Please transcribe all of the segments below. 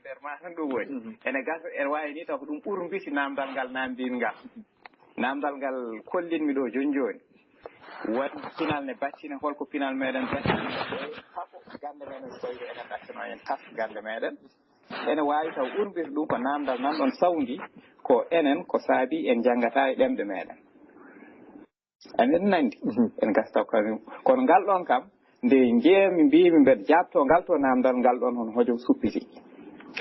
nder ma tan ɗum woni ene gasa ene wawi ni taw ko ɗum ɓuuri mbisi namdal ngal namdingal namdal ngal kollinmi ɗo joni won pinal ne battine holko pinal meɗen battine tapo gande meɗen so tawi enen ɗaccano en tas gande meɗen ene wawi taw ɓuuri mbisi ɗum ko namdal nan ɗon sawdi ko enen ko saabi en janggata e ɗemɗe meɗen anen nandi en gasta kono ngal ɗon kam nde jeemi mbimi mbeɗa jabto ngal to namdal ngal ɗon hono hojom suppiti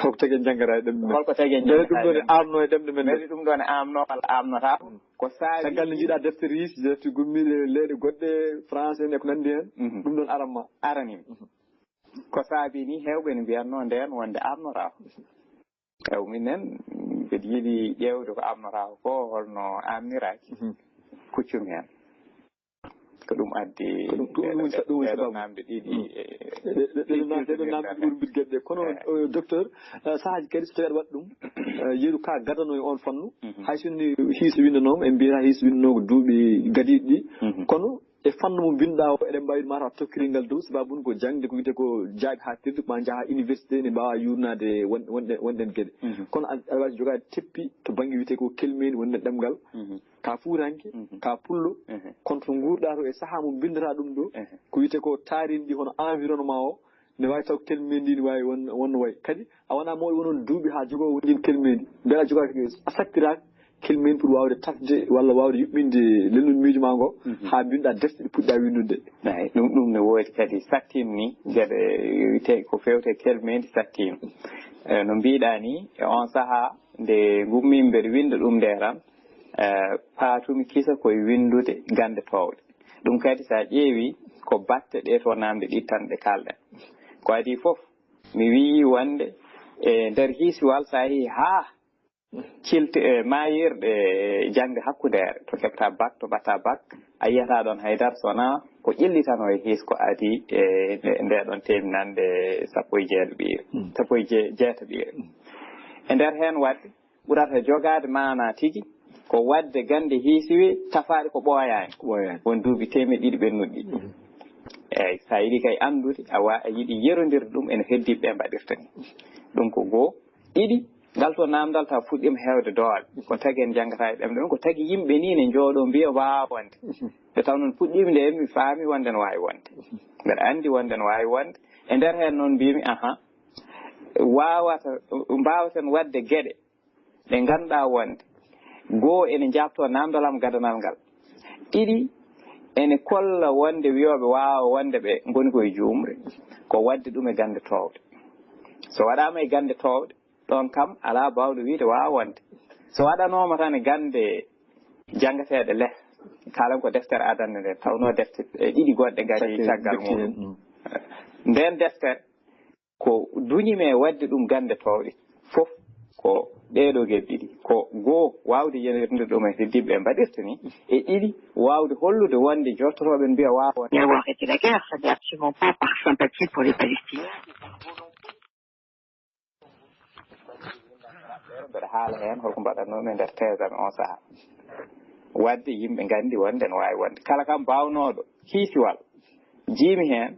holko tagi janggata e ɗemɗe men holko tagi janggata ɗum ɗon e amno e ɗemɗe men ɓeɗi ɗum ɗon e amno walla amnota ko saabi sagal ne jiiɗa deftere riche defte gummiɗe leyɗe goɗɗe français en e ko nandi hen ɗum ɗon aranma aranima ko saabi ni hewɓe ne mbiyatno nden wonde amnota ew minen mbeɗa yiiɗi ƴewde ko amnota ko holno amniraki kuccumi hen ko ɗum addi ɗum namde ɗiɗi ɗeɗo namde ɓuuri mbidgueɗe kono docteur saahaji kadi so tawi aɗa waɗa ɗum yeeru ka gadano e on fannu hay sonni hiiso windanoma en mbiyata hiiso windano ko duuɓi gadiɗi ɗi kono e fannu mo binɗa o eɗen mbawi mataw tokkiringal dow sababude ko jangde ko wiyete ko jaaɓe ha tirde ma jaaha université ne mbawa yurnade wonɗen gueɗe kono aɗa wawi jogade teppi to banggue wiyete ko kelmeni wonɗen ɗemgal ka fuuranke ka pullo kono to guurɗa to e saaha mo bindata ɗum ɗo ko wiyete ko taarindi hono environnement o ne wawi taw kelmedi ndi ne wawi wonno wayi kadi a wona mawɗo wonon duuɓi ha jogo wonɗin kelmedi beɗa jogaki a saktiraki kelmedi pour wawde tafde walla wawde yuɓɓinde lelnol miijo ma ngo ha binɗa defte ɗe puɗɗa windude eyi ɗum ne woodi kadi sattima ni gueɗe wiyete ko fewte kelmedi sattima no mbiɗa ni e on saaha nde gummimi mbeɗa winda ɗum nde tan paatumi kisa koye windude gande towɗe ɗum kadi sa ƴeewi ko batte ɗe to namde ɗi tan ɗe kalɗen ko adi foof mi wi wonde e nder hiisiwal sa yeehi ha cilte mayirɗe jangde hakkudere to keɓta bac to mbatta bac a yiyata ɗon haydara sona ko ƴellitano e hiis ko adi e nde ɗon teminande sappo e jeeta ɓiire e nder hen wadde ɓurata jogade mana tigui ko wadde gande hiisiwe tafaɗe ko ɓooyani won duuɓi temeɗe ɗiɗi ɓennuɗi eyyi sa yiiɗi kay andude a yiiɗi yerodirde ɗum ene heddiɓe ɓe mbaɗirta ni ɗum ko goho ɗiɗi ngal to namdal taw fuɗɗima hewde doole ko tagui en janggata e ɗemɗe ɗum ko tagui yimɓe ni ne jooɗo mbiya wawa wonde nde taw noon puɗɗima nde mi faami wonde ne wawi wonde mbeɗa andi wonde ne wawi wonde e nder hen noon mbimi mbawaten wadde gueɗe ɗe ganduɗa wonde goho ene jabto namdalam gadanal ngal ɗiɗi ene kolla wonde wiyoɓe wawa wonde ɓe goni koye jumre ko wadde ɗum e gande towde so waɗama e gande towde ɗon kam ala bawɗo wiide wawa wonde so waɗanoma tan e gande janggateɗe less kalan ko deftere adande nde tawno defte ɗiɗi goɗɗe gari caggal muɗum nden deftere ko duñime wadde ɗum gande towɗe foof ko ɗeɗo gueɗe ɗiɗi ko goho wawde yenirde ɗum e heddiɓe ɓe mbaɗirta ni e ɗiɗi wawde hollude wonde jottotoɓe mbiya wawa wonde avoir arrêté la guerre, ça n'est absolument pas par sympathie pour les Palestiniens. mbeɗa haala hen holko mbaɗatnomi e nder thèse on saaha wadde yimɓe gandi wonde ne wawi wonde kala kam mbawnoɗo hiisiwal jiimi hen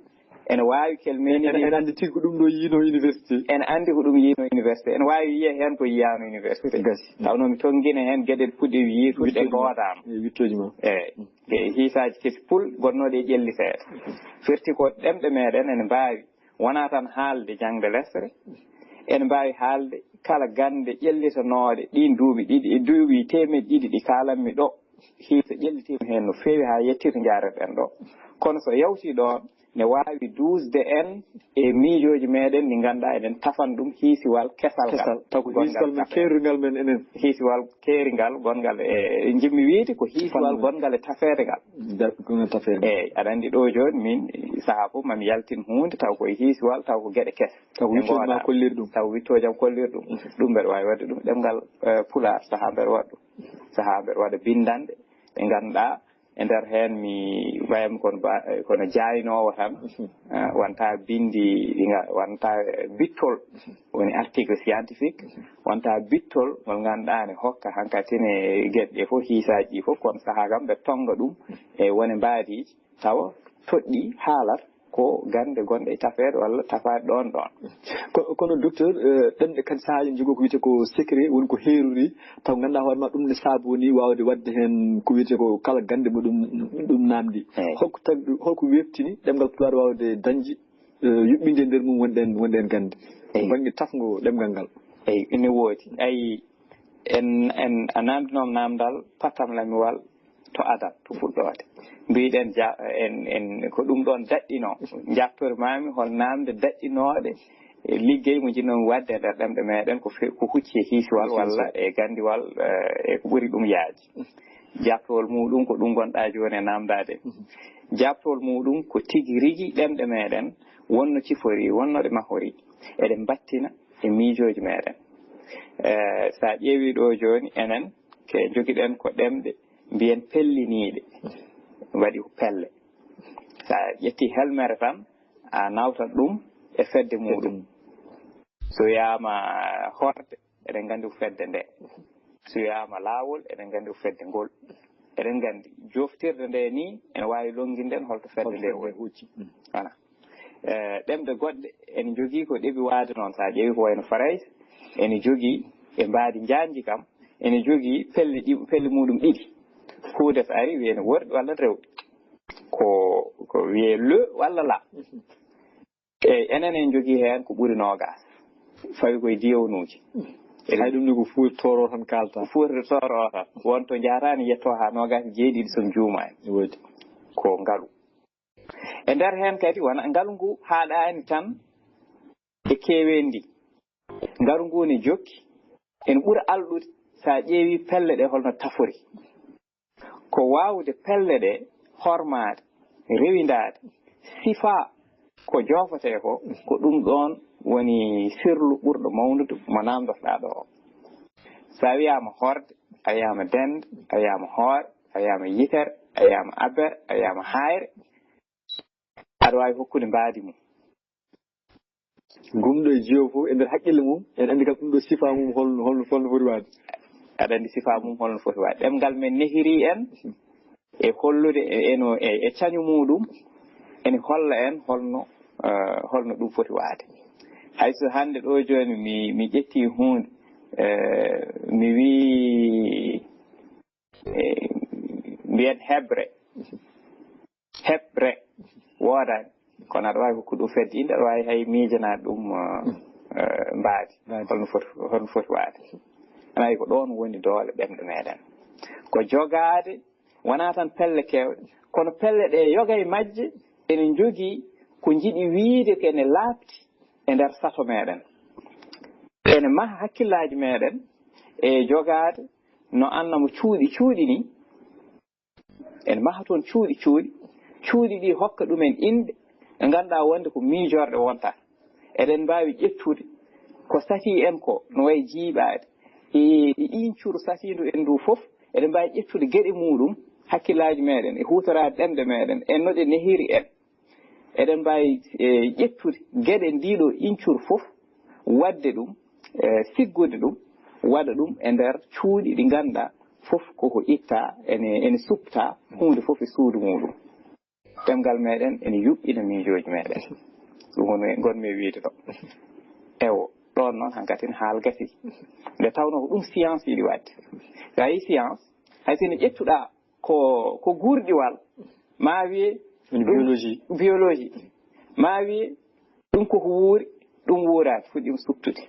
ene wawi kelmeni en andi tigui ko ɗum ɗo yiino université ene andi ko ɗum yiino université ene wawi wiiye hen ko yiyano université gasi tawno mi tonguina hen gueɗe puɗɗi yiitude ɗe godama wittoji ma eyyi hiisaji kesi pul gonnoɗe e ƴelliteɗe firti ko ɗemɗe meɗen ene mbawi wona tan haalde jangde lestere ene mbawi haalde kala gande ƴellitanoɗe ɗin duuɓi ɗiɗi e duuɓi temeɗe ɗiɗi ɗi kalanmi ɗo hiisa ƴellitima hen no fewi ha yettirta jareɗen ɗo kono so yawti ɗon ne wawi dusde en e miijoji meɗen ɗi ganduɗa eɗen tafan ɗum hiisiwal kesal ngal taw ko hiisiwal men keeringal men enen hiisiwal keeringal gongal e jimmi wiide ko hiisiwal gongal e tafede ngal eyyi aɗa andi ɗo joni min saaha foof mami yaltin hunde taw koye hiisiwal taw ko gueɗe kese taw wittoma kolliri ɗum taw wittojam kolliri ɗum ɗum mbeɗa wawi wadde ɗum ɗemgal pular saaha mbeɗa waɗa ɗum saaha mbeɗa waɗa bindande ɗe ganduɗa e nder hen mi wayam kono jaynowo tan wonta bindi wonta bittol woni article scientifique wonta bittol ngol ganduɗa ne hokka hankkatine gueɗe ɗe foof hiisaji ɗi foof kono saaha kam ɓe tonga ɗum e wone mbadiji tawa toɗɗi haalat ko gande gonɗe tafeɗe walla tafaɗe ɗon kono docteur ɗemɗe kadi sahaaji jogo ko wiyete ko secret woni ko heeruri taw ganduɗa hoore ma ɗum ne saaboni wawde wadde hen ko wiyete ko kala gande mo ɗum namdi holko tawi holko webtini ɗemgal pulaar wawde dañde yuɓɓinde nder mum wonɗen gande banggue tafgo ɗemgal ngal eyi ine woodi ayi en a namdinom namdal patam lami wal to adal to fuɗɗode mbiɗen en ko ɗum ɗon daɗɗino jappere mami hol namde daɗɗinoɗe liggey mo jinnomi wadde e nder ɗemɗe meɗen ko hucci e hiiswal walla e gandiwal e ko ɓuuri ɗum yaaji jappewol muɗum ko ɗum gonɗa joni e namdade jappewol muɗum ko tigui rigui ɗemɗe meɗen wonno cifori wonno ɗe mahori eɗen battina e miijoji meɗen sa ƴeewi ɗo joni enen ke joguiɗen ko ɗemɗe mbiyen pelliniɗe waɗi ko pelle sa ƴetti helmere tan a nawtat ɗum e fedde muɗum so wiyama horde eɗen gandi ko fedde nde so wiyama laawol eɗen gandi ko fedde ngol eɗen gandi joftirde nde ni ene wawi longuinden holto fedde nde woni voilà ɗemɗe goɗɗe ene jogui ko ɗeɓi waade noon sa ƴeewi ko wayno Farais ene jogui e mbaadi janji kam ene jogui pelle muɗum ɗiɗi kuude so ari wiyene worɗi walla rewɗi ko wiye le walla la eyyi enen en jogui hen ko ɓuuri nogas fawi koye diyawnuji hay ɗum ni ko fuuri toro tan kalta fuuri toro tan wonto jarani yetto ha nogas jeeɗiɗi som juumani woodi ko ngaalu e nder hen kadi wona ngaalu ngu haɗani tan e kewendi ngaalu ngu ne jokki ene ɓuura alɗude sa ƴeewi pelle ɗe holno tafori ko wawde pelle ɗe hormade rewidade sifa ko jofate ko ɗum ɗon woni sirlu ɓurɗo mawnude mo namdotoɗa ɗo o sa wiyama horde a wiyama dende a wiyama hoore a wiyama yitere a wiyama abbere a wiyama hayre aɗa wawi hokkude mbaadi mum gumɗo e jiyo fof e nder haqqille mum en andi kam ɗum ɗo sifa mum holno foti waade aɗa andi sifa mum holno foti waade ɗemgal men nehiri en e hollude eno e cañu muɗum ene holla en holno ɗum foti waade hayso hande ɗo joni mi ƴetti hunde mi wi mbiyen hebre woodani kono aɗa wawi hokkude ɗum fedde inde aɗa wawi hay miijanade ɗum mbaadi holno foti waade anayi ko ɗon woni doole ɓemɗe meɗen ko jogade wona tan pelle kewɗe kono pelle ɗe yoga e majje enen jogui ko jiiɗi wiide kene laabti e nder sato meɗen ene maha hakkillaji meɗen e jogade no annamo cuuɗi ni ene maha toon cuuɗi ɗi hokka ɗumen inde ɓe ganduɗa wonde ko miijorɗe wonta eɗen mbawi ƴettude ko sati en ko no wayi jiiɓade e incuru satindu en ndu foof eɗen mbawi ƴettude gueɗe muɗum hakkillaji meɗen e hutorade ɗemɗe meɗen en noɗe nehiri en eɗen mbawi ƴettude gueɗe ndiɗo incuru foof wadde ɗum siggude ɗum waɗa ɗum e nder cuuɗi ɗi ganduɗa foof koko itta ene supta hunde foof e suudu muɗum ɗemgal meɗen ene yuɓɓina miijoji meɗen ɗum gonmi wiide ɗo ewo ɗon noon hankkadi haal gasi nde tawno ko ɗum science yiɗi wadde so a yi science hay sino ƴettuɗa ko gurɗiwal ma wiye biologie ma wiye ɗum koko wuuri ɗum wuurani fuɗɗima suptude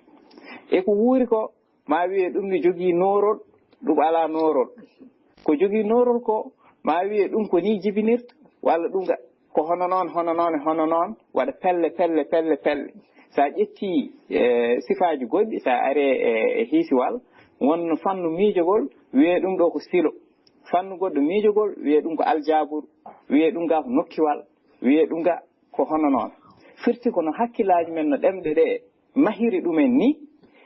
e ko wuuri ko ma wiye ɗum ne jogui norol ɗum ala norol ko jogui norol ko ma wiye ɗum ko ni jibinirta walla ɗum ko hono noon waɗa pelle sa ƴetti sifaji goɗɗi sa are e hiisiwal wonno fannu miijogol wiye ɗum ɗo ko stylo fannu goɗɗo miijogol wiye ɗum ko aljaburu wiye ɗum ga ko nokkiwal wiye ɗum ga ko hono noon firti kono hakkillaji men no ɗemɗe ɗe mahiri ɗumen ni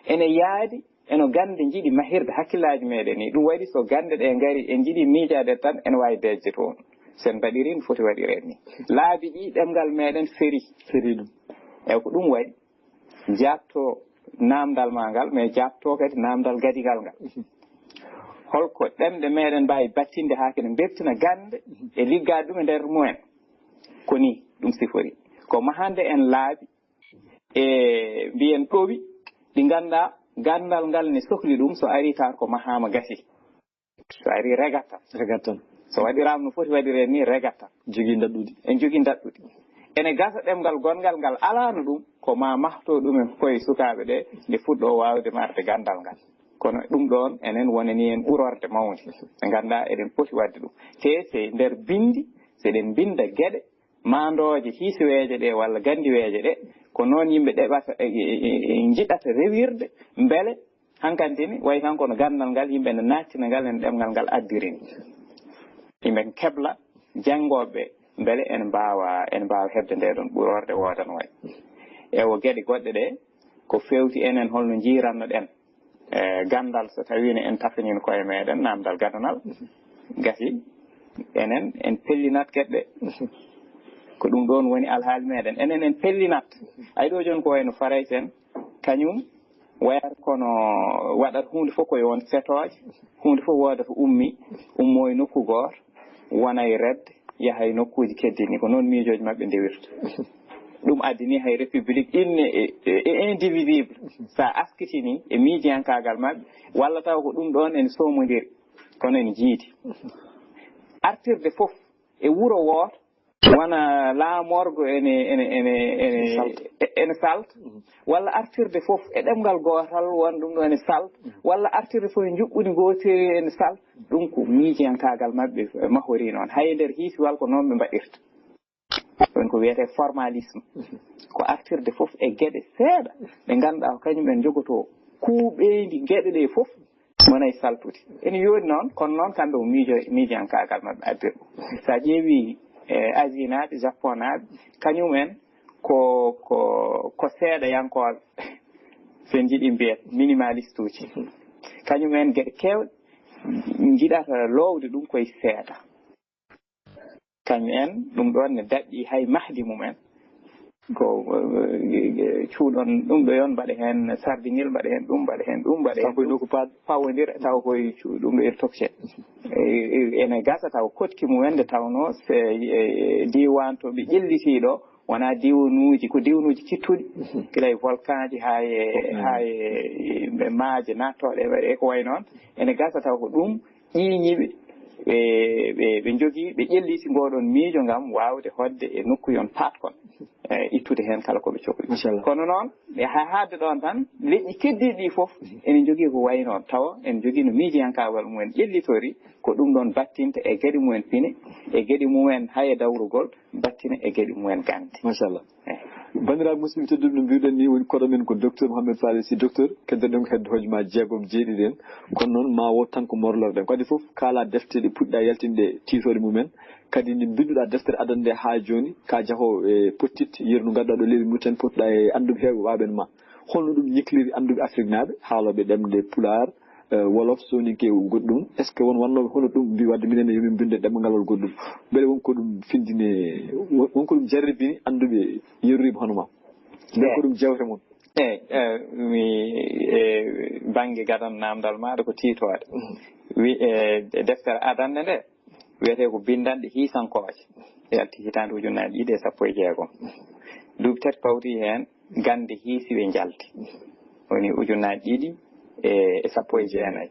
ene yaadi eno gande jiiɗi mahirde hakkillaji meɗen ni ɗum waɗi so gande ɗe gari en jiiɗi miijade tan ene wawi dejje toon sen mbaɗiri no foti waɗiren ni laabi ɗi ɗemgal meɗen feri ɗum eyyi ko ɗum waɗi jabto namdal ma ngal mais jabto kadi namdal gadigal ngal holko ɗemɗe meɗen mbawi battinde ha kene bertina gande e liggade ɗum e nder mumen ko ni ɗum sifori ko mahande en laabi e mbiyen ɗowi ɗi ganda gandal ngal ne sohli ɗum so ari tan ko mahama gasi so ari regat tan so waɗirama no foti waɗire ni regat tan jogui dadɗude en jogui dadɗude ene gasa ɗemgal gongal ngal alano ɗum ko ma mahto ɗumen koye sukaɓe ɗe nde fuɗɗo wawde marde gandal ngal kono ɗum ɗon enen wonani en ɓurorde mawde ɓe ganda eɗen poti wadde ɗum te se nder bindi seɗen binda gueɗe mandoje hiisiweje ɗe walla gandiweje ɗe ko noon yimɓe ɗeɓata jiɗata rewirde beele hankkadini way tan kono gandal ngal yimɓe ne nattina ngal en ɗemgal ngal addirini yimɓe kebla janggoɓe beele en mbawa hebde nde ɗon ɓurorde wodan way ewo gueɗe goɗɗe ɗe ko fewti enen holno jiranno ɗen gandal so tawino en tafanino koye meɗen namdal gadanal gasi enen en pellinat gueɗɗe ko ɗum ɗon woni alhaali meɗen enen en pellinat ay ɗo joni ko wayno Farais en kañum wayata kono waɗata hunde fof koye won setoje hunde fof wooda ko ummo e nokku goto wona e redde yaha e nokkuji keddini ko noon miijoji mabɓe ndewirta ɗum addini hay république e indivisible sa askitini e miijiyankagal mabɓe walla taw ko ɗum ɗon ene somodiri kono ene jiidi artirde fof e wuuro woto wona laamorgo ene salta walla artirde fof e ɗemgal gotal won ɗum ɗo ene salta walla artirde fof e juɓɓudi gotiri ene salta ɗum ko miijiyankagal mabɓe mahori noon hay nder hiisiwal ko noon ɓe mbaɗirta ɗon ko wiyete formalisme ko artirde fof e gueɗe seeɗa ɗe ganduɗa ko kañum en jogoto kuuɓeydi gueɗe ɗe fof wona e saltude ene yoodi noon kono noon kamɓe ko miijiyankagal mabɓe addir sa ƴeewi Asie naaɓe Japon naaɓe kañumen ko seeɗa yankoɓe sen jiiɗi mbiyat minimaliste uji kañumen gueɗe kewɗe jiɗata lowde ɗum koye seeɗa kañum en ɗum ɗon ne daɗɗi hay mahdi mumen ko cuuɗon ɗum ɗo yon mbaɗa hen sardinil mbaɗa hen ɗum mbaɗa hen ɗum mbaɗa hen ɗum fawodira taw koye ɗum ɗo iri tokset ene gasa taw kotki mumen nde tawno diwan to ɓe ƴellitiɗo wona diwanuji ko diwanuji kittuɗi gila e volcan ji ha e maaje nattoɗe e waɗe ko way noon ene gasa taw ko ɗum ƴiñiɓe ɓe jogui ɓe ƴelliti ngoɗon miijo gam wawde hodde e nokkuyon patkon ittude hen kala koɓe cohli kono noon ha hadde ɗon tan leƴƴi keddiɗi ɗi foof enen jogui ko way noon tawa en jogui no miijiyankawal mumen ƴellitori ko ɗum ɗon battinta e gueɗe mumen pine e gueɗe mumen haye dawrugol battina e gueɗe mumen gande machallah bandiraɓe musidɓe tedduɓe no mbiɗen ni woni koɗo men ko docteur Mouhamadou Faliilu si docteur keddoɗen ko hedde hojoma jeegom jeeɗiɗi en kono noon ma wot tan ko morlorɗen kadi foof kala defte ɗe puɗɗa yaltinde titore mumen kadi nde binduɗa deftere adana nde ha joni ka jaaho e pottit yeru ndu gadduɗa ɗo leydi Mauritanie potɗa e anduɓe heeɓe waɓen ma holno ɗum ñikliri anduɓe Afrique naaɓe haaloɓe ɗemde Pulaar wolof soninke goɗɗum est ce que won wannoɓe hono ɗum mbi wadde minen yomin binde ɗemgalol goɗɗum beele wonko ɗum findine wonko ɗum jarribini anduɓe yeruriɓe hono ma nden ko ɗum jewte mon mi banggue gadan namdal maɗa ko titode wi deftere adande nde wiyete ko bindanɗe hiisankoje yalti hitande ujunnaje ɗiɗi e sappo e jeegom duuɓi tati pawti hen gande hiisiwe jalti woni ujunnaje ɗiɗi e sappo e jeenayyi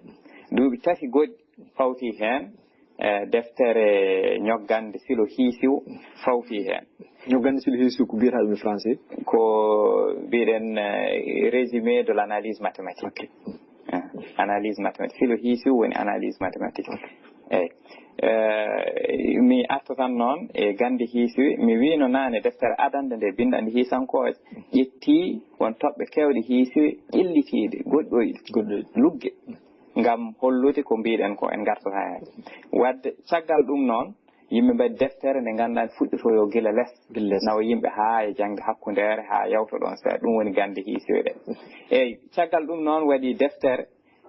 duuɓi tati goɗɗi fawti hen deftere ñoggande silo hiisiw fawti hen ñoggande silo hiisiw ko mbiyata ɗum e français ko mbiɗen résumé de l' analyse mathématique analyse mathématique silo hiisiw woni analyse mathématique eyyi mi arta tan noon e gande hiisiwe mi wino nane deftere adande nde bindande hiisankoje ƴetti won toɓɓe kewɗe hiisiwe ƴellitiɗe goɗɗoyɗe lugge ngam hollude ko mbiɗen ko en gartata hen wadde caggal ɗum noon yimɓe mbaɗi deftere nde ganduɗa fuɗɗito yo gila less nawa yimɓe ha e jangde hakkudere ha yawta ɗon seeɗa ɗum woni gande hiisiwe ɗe eyyi caggal ɗum noon waɗi deftere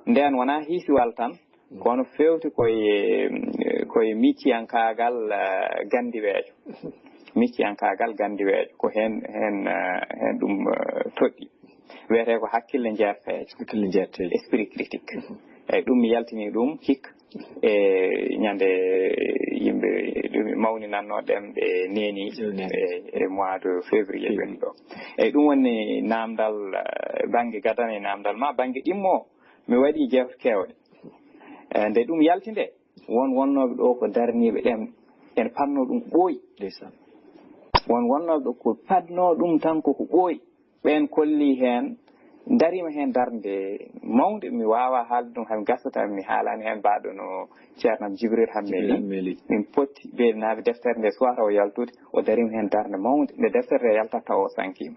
nden wona hiisiwal tan kono fewti koye micciyankagal gandiweejo micciyankagal gandiweejo ko hen ɗum toɗɗi wiyete ko hakkille jertejo esprit critique eyyi ɗum mi yaltini ɗum hikka e ñande yimɓe ɗum mawninannoɗen ɓe neni e mois de février ɓen ɗo eyyi ɗum woni namdal banggue gadane namdal ma banggue ɗimmo mi waɗi jewte kewɗe nde ɗum yalti nde wonnoɓe ɗo ko daraniɓe ɗemɗe ene panno ɗum ko ɓooyi wonnoɓe ɗo ko padno ɗum tan koko ɓooyi ɓen kolli hen darima hen darde mawde mi wawa haalde ɗum hami gasata mi haalani hen mbaɗo no ceernam Djibril Hammeli min potti ɓeydenaɓe deftere nde suwata o yaltude o darima hen darde mawde nde deftere nde yaltata taw o sankima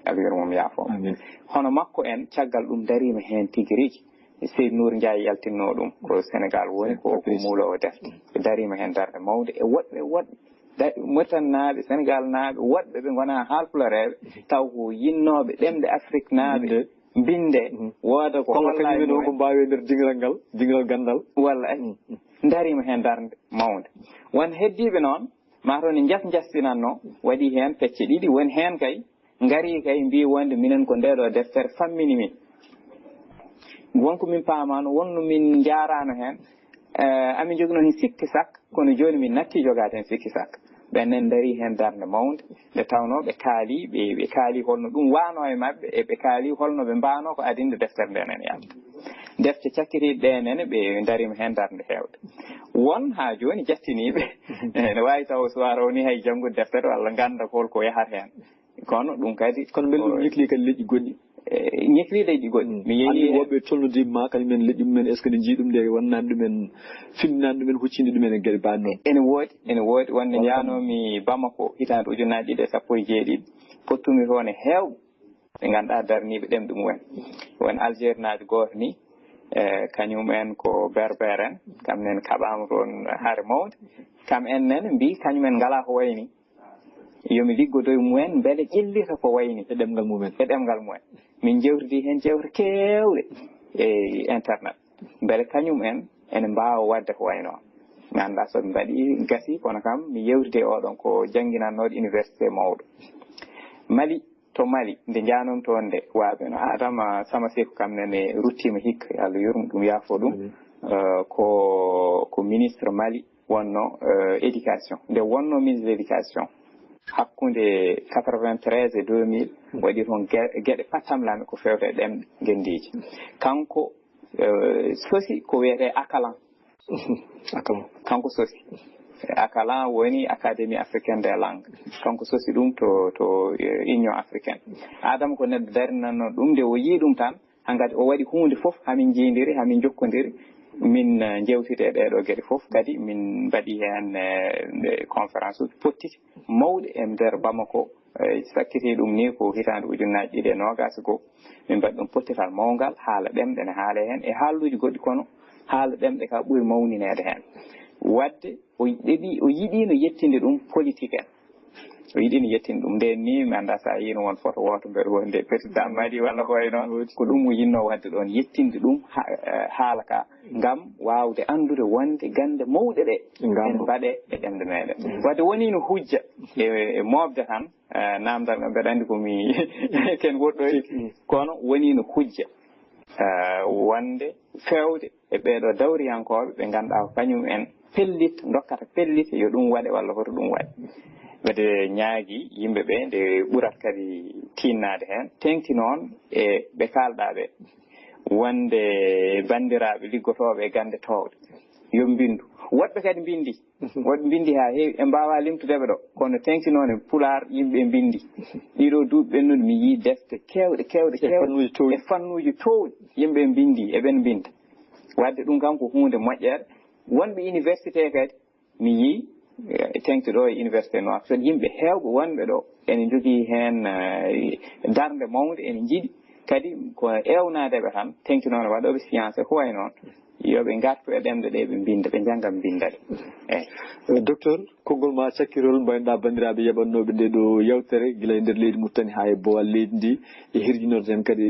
alwira mum yaafo hono makko en caggal ɗum darima hen tigui rigui Seydou Nour Ndiaye yaltinno ɗum ko Sénégal woni ko muulo o defte ɓe darima hen darde mawde e woɗɓe Mauritanie naaɓe Sénégal naaɓe woɗɓe ɓe gona haalpulareɓe taw ko yinnoɓe ɗemɗe Afrique naaɓe binde wooda ko hollaɓe ko mbawi nder dingal gandal walla darima hen darde mawde won heddiɓe noon mataw ne jastinanno waɗi hen pecce ɗiɗi woni hen kay gaari kay mbi wonde minen ko ndeɗo deftere fammini min wonko min paamano wonno min jarano hen amin jogino hen sikki sak kono joni min natti jogade hen sikki sak ɓennen daari hen darde mawde nde tawno ɓe kaali holno ɗum wano e mabɓe e ɓe kaali holno ɓe mbano ko adinde deftere nde nen yalta defte cakkitiɗe ɗe nene ɓe darima hen darde hewde won ha joni jattiniɓe ne wawi taw so woni hay janggude deftere walla ganda holko yahata hen kono ɗum kadi kono beele ɗum ñikli kadi leƴƴi goɗɗi ñekli leydi goɗɗi mi yeehi woɓɓe tolnodima kañumen leƴƴi mumen est ce que ne jii ɗum nde wonnani ɗumen finninani ɗumen huccinde ɗumen e gueɗe mbaɗ noon ene woodi wonde janomi Bamako hitande ujunnaje 2017 pottumi toon e hewɓe ɓe ganduɗa daraniɓe ɗemɗe mumen won Algérie naɓe goto ni kañumen ko berbere en kamnen kaɓama toon haare mawde kam en nene mbi kañumen ngala ko wayni yomi liggodoye mumen beele ƴellita ko wayni e ɗemgal mumen min jewtidi hen jewte kewɗe e internet beele kañum en ene mbawa wadde ko wayno mi anda soɓe mbaɗi gasi kono kam mi yewtide oɗon ko jangguinannoɗo université mawɗo Mali nde janom toon nde waɓe no Adama Sama Sekou kam nene ruttima hikka Allah yurmo ɗum yaafo ɗum ko ministre Mali wonno éducation nde wonno ministre de l'éducation hakkude 93 et 2000 waɗi toon gueɗe patamlami ko fewte e ɗemɗe gendiji kanko sosi ko wiyete Akalan kanko sosi Akalan woni académie africaine des langues kanko sosi ɗum to union africaine Adama ko neɗɗo darinanno ɗum nde o yii ɗum tan hankkadi o waɗi hunde foof hamin jindiri hamin jokkodiri min jewtide ɗeɗo gueɗe foof kadi min mbaɗi hen conférence uji pottiti mawɗe e nder Bamako sakkiti ɗum ni ko hitande ujunnaje 2020 min mbaɗi ɗum pottital mawgal haala ɗemɗe ne haale hen e haaluji goɗɗi kono haala ɗemɗe ka ɓuuri mawninede hen wadde o yiɗino yettinde ɗum politique en o yiɗino yettinde ɗum nden ni mi anda sa yino won photo woto mbeɗa wonde président Madi walla ko way noon ko ɗum o yinno wadde ɗon yettinde ɗum haala ka ngam wawde andude wonde gande mawɗe ɗe en mbaɗe e ɗemɗe meɗen wadde woni no hujja e mofde tan namdal mbeɗa andi komi ken woɗɗoy kono woni no hujja wonde fewde e ɓeɗo dawriyankoɓe ɓe ganduɗa ko kañum en pellit dokkata pellit yo ɗum waɗe walla hoto ɗum waɗe wadde ñaagui yimɓeɓe nde ɓurat kadi tinnade hen tengti noon e ɓe kalɗaɓe wonde bandiraɓe liggotoɓe e gande towɗe yo bindu woɗɓe kadi bindi woɗɓe bindi ha heewi e mbawa limtudeɓe ɗo kono tengti noon e Pulaar yimɓe bindi ɗiɗo duuɓi ɓennude mi yii defte kewɗe e fannuji towɗi yimɓe bindi eɓen binda wadde ɗum kam ko hunde moƴƴere wonɓe université kadi mi yii tengti ɗo e université noir so yimɓe hewɓe wonɓe ɗo ene jogii hen darde mawde ene jiiɗi kadi ko ewnadeɓe tan tengti noon waɗoɓe science ko way noon yoɓe gartu e ɗemɗe ɗe ɓe binda ɓe jangga ɓe bindaɗe eyyi docteur konngol ma cakkirol mbaynoɗa bandiraɓe yaɓannoɓe nde ɗo yewtere guila e nder leydi Mauritanie ha e Bowal leydi ndi e hirjinorde hen kadi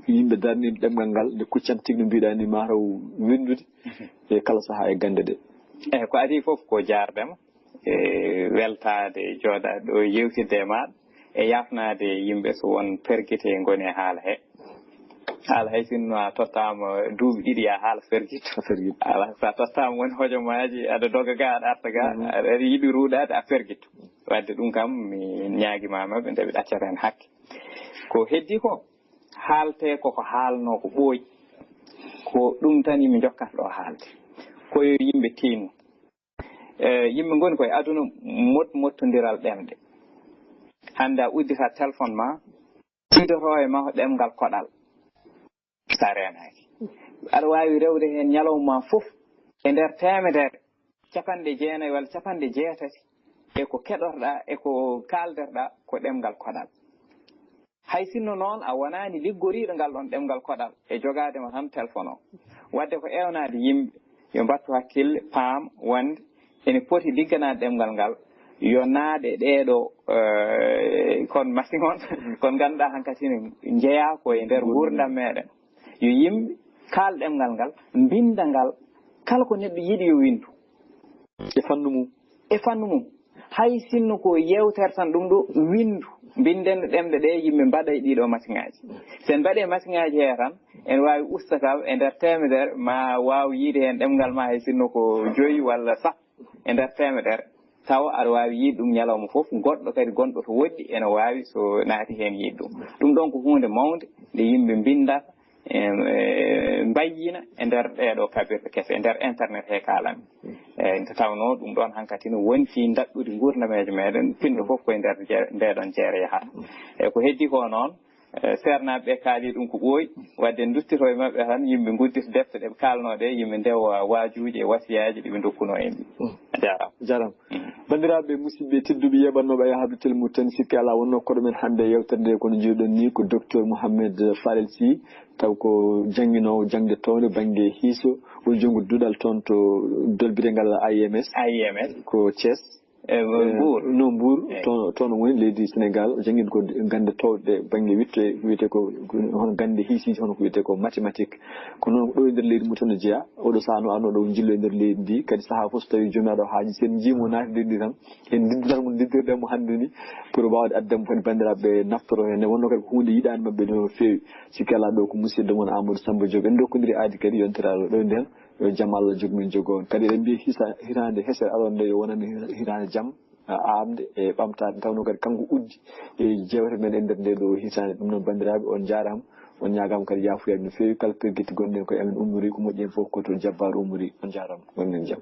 yimɓe darniɓe ɗemgal ngal nde kuccanta tigui no mbiɗa ni mataw windude e kala saaha e gande ɗe eyyi ko adi foof ko jardema e weltade jooɗade ɗo yewtidde e maɗa e yafnade yimɓe so won perguete goni e haala he haala hay sinno a tottama duuɓi ɗiɗi ya haala ferguito ala sa tottama woni hojomaji aɗa doga ga aɗa arta ga aɗa yiɗi ruuɗade a ferguito wadde ɗum kam mi ñaaguimamaɓe nde ɓe ɗaccata hen hakke ko heddi ko haalte koko haalno ko ɓooyi ko ɗum tan yimɓe jokkata ɗo haalde koyo yimɓe tiino yimɓe goni koye aduna mottodiral ɗemɗe hande a uddita téléphone ma sidoto e ma ko ɗemgal koɗal sa renaki aɗa wawi rewde hen ñalawma foof e nder temedere 90 walla 80 eko keɗorɗa eko kalderɗa ko ɗemgal koɗal hay sinno noon a wonani liggoriɗo ngal ɗon ɗemgal koɗal e jogadema tan téléphone o wadde ko ewnade yimɓe yo mbattu hakkille paam wonde ene poti ligganade ɗemgal ngal yo naade ɗeɗo kon machine on kon ganduɗa hankkadi ne jeeya ko e nder gurdam meɗen yo yimɓe kaal ɗemgal ngal binda ngal kala ko neɗɗo yiiɗi yo windu e fannu mum hay sinno ko yewtere tan ɗum ɗo windu binden ɗemɗe ɗe yimɓe mbaɗa e ɗiɗo machine aji sen mbaɗe machine aji he tan en wawi ustatal e nder temedere ma waw yiide hen ɗemgal ma hay sinno ko 5 walla 100 e nder temedere taw aɗa wawi yiide ɗum ñalawma foof goɗɗo kadi gonɗo to woɗɗi ene wawi so naati hen yiide ɗum ɗon ko hunde mawde nde yimɓe mbindata mbayyina e nder ɗeɗo kabirɗe kese e nder internet he kalami nde tawno ɗum ɗon hankkadi no woni fi daɗɗude gurdameje meɗen pinɗo foof koye nder ndeɗon jeere yahata eyyi ko heddi ko noon sernaɓe ɓe kaali ɗum ko ɓooyi wadde duttito e mabɓe tan yimɓe guddita defte ɗeɓe kalnoɗe yimɓe ndewa waajuji e wasiyaji ɗiɓe dokkuno en ɗi jarama bandiraɓe musidɓe tedduɓe yeɓannoɓe e habdutel mum tan sikki ala wonno koɗo men hande yewtere nde kono jiiɗon ni ko docteur Mouhammad Faliilu Sy taw ko jangguinowo jangde towde banggue hiiso woni jonggo duɗal toon to dolbirengal AIMS ko Thiés Mbour toon woni leydi Sénégal jangguin ko gande towɗe banggue wiyete ko hono gande hiisiji hono ko wiyete ko mathématique ko noon ɗo e nder leydi mum tan no jeeya oɗo saaha no arno ɗo jillo e nder leydi ndi kadi saaha foof so tawi jomiraɗo haaji sen jiimo naati leydi ndi tan en didditan mo diddirɗenmo hannde ni pour wawde addemo kadi bandiraɓe naftoro hen wonno kadi ko hunde yiɗani mabɓe no fewi sikki ala ɗo ko musidɗo moon Amadou Samba Diop en dokkodiri aadi kadi yontirade ɗo nden yo jaam Allah jogomen jogo on kadi eɗen mbi hitande hesere alonde yo wonande hitande jaam amde e ɓamtade tawno kadi kanko uddi e jewte men e nder nde ɗo hitande ɗum noon bandiraɓe on jarama on ñagama kadi yafuyaji no fewi kala perguetti gonɗen koye amen ummori ko moƴƴi hen foof koto jabbaru ummori on jarama gonɗen jaam